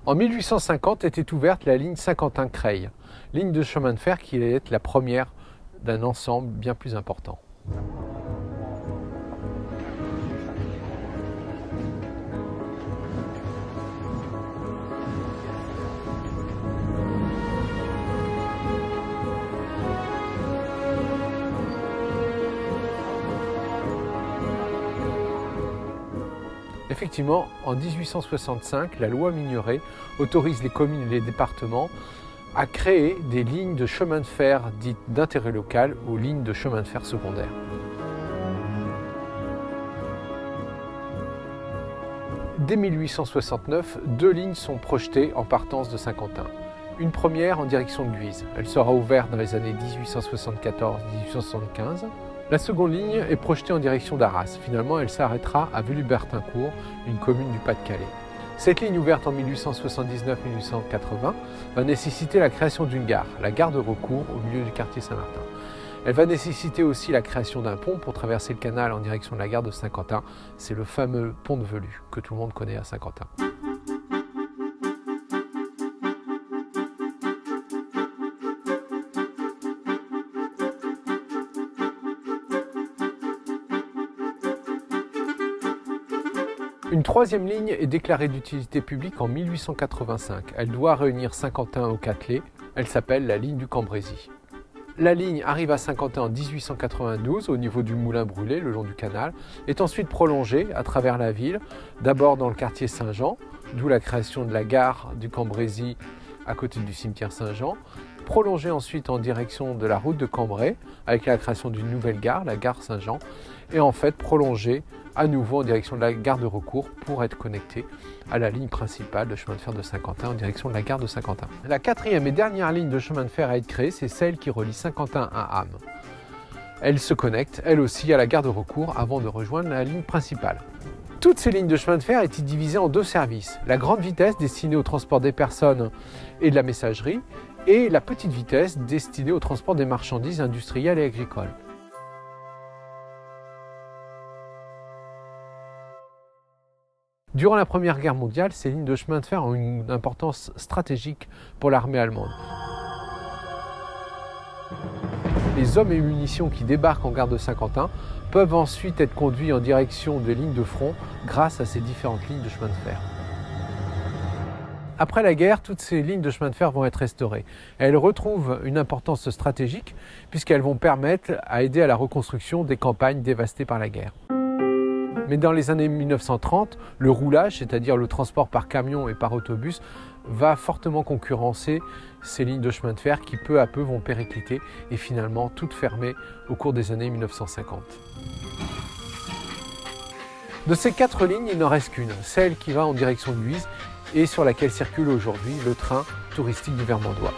En 1850 était ouverte la ligne Saint-Quentin-Creil, ligne de chemin de fer qui allait être la première d'un ensemble bien plus important. Effectivement, en 1865, la loi Migneret autorise les communes et les départements à créer des lignes de chemin de fer dites d'intérêt local ou lignes de chemin de fer secondaire. Dès 1869, deux lignes sont projetées en partance de Saint-Quentin. Une première en direction de Guise. Elle sera ouverte dans les années 1874-1875. La seconde ligne est projetée en direction d'Arras. Finalement, elle s'arrêtera à Velu-Bertincourt, une commune du Pas-de-Calais. Cette ligne ouverte en 1879-1880 va nécessiter la création d'une gare, la gare de Recours au milieu du quartier Saint-Martin. Elle va nécessiter aussi la création d'un pont pour traverser le canal en direction de la gare de Saint-Quentin. C'est le fameux pont de Velu que tout le monde connaît à Saint-Quentin. Une troisième ligne est déclarée d'utilité publique en 1885. Elle doit réunir Saint-Quentin au Câtelet. Elle s'appelle la ligne du Cambrésis. La ligne arrive à Saint-Quentin en 1892 au niveau du Moulin Brûlé, le long du canal, est ensuite prolongée à travers la ville, d'abord dans le quartier Saint-Jean, d'où la création de la gare du Cambrésis à côté du cimetière Saint-Jean, prolongée ensuite en direction de la route de Cambrai avec la création d'une nouvelle gare, la gare Saint-Jean, et en fait prolongée à nouveau en direction de la gare de Recours pour être connectée à la ligne principale de chemin de fer de Saint-Quentin en direction de la gare de Saint-Quentin. La quatrième et dernière ligne de chemin de fer à être créée, c'est celle qui relie Saint-Quentin à Ham. Elle se connecte, elle aussi, à la gare de Recours avant de rejoindre la ligne principale. Toutes ces lignes de chemin de fer étaient divisées en deux services. La grande vitesse destinée au transport des personnes et de la messagerie et la petite vitesse destinée au transport des marchandises industrielles et agricoles. Durant la Première Guerre mondiale, ces lignes de chemin de fer ont une importance stratégique pour l'armée allemande. Les hommes et munitions qui débarquent en gare de Saint-Quentin peuvent ensuite être conduits en direction des lignes de front grâce à ces différentes lignes de chemin de fer. Après la guerre, toutes ces lignes de chemin de fer vont être restaurées. Elles retrouvent une importance stratégique puisqu'elles vont permettre à aider à la reconstruction des campagnes dévastées par la guerre. Mais dans les années 1930, le roulage, c'est-à-dire le transport par camion et par autobus, va fortement concurrencer ces lignes de chemin de fer qui peu à peu vont péricliter et finalement toutes fermer au cours des années 1950. De ces 4 lignes, il n'en reste qu'une, celle qui va en direction de Guise et sur laquelle circule aujourd'hui le train touristique du Vermandois.